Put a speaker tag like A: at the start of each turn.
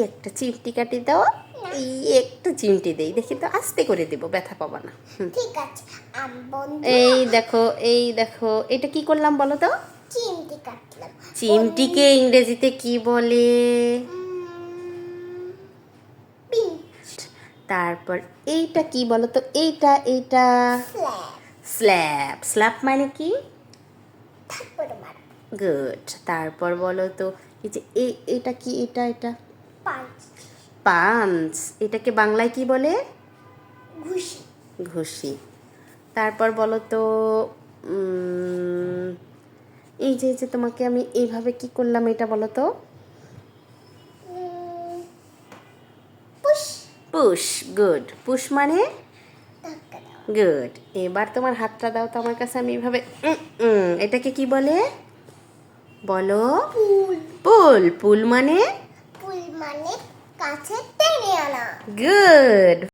A: একটা চিমটি কাটি দাও। এই একটা চিমটি দেই, দেখি তো, আস্তে করে দেব, ব্যথা পাবা না।
B: ঠিক আছে।
A: এই দেখো এটা কি করলাম বলো তো?
B: চিমটি কাটলাম।
A: চিমটিকে ইংরেজিতে কি বলে? তারপর এইটা কি বলো তো? এইটা স্ল্যাব। স্ল্যাব মানে কি? গুড। তারপর বলো তো, এই যে এটা কি? এটা পাঞ্চ। এটাকে বাংলায় কি বলে?
B: ঘুষি।
A: ঘুষি। তারপর বলো তো, এই যে তোমাকে আমি এইভাবে কি করলাম, এটা বলো তো? পুশ। গুড। পুশ মানে? গুড। এবার তোমার হাতটা দাও তো আমার কাছে, আমি এইভাবে এটাকে কি বলে বলো? পুল। পুল মানে?
B: কাছে টেনে আনা।
A: গুড।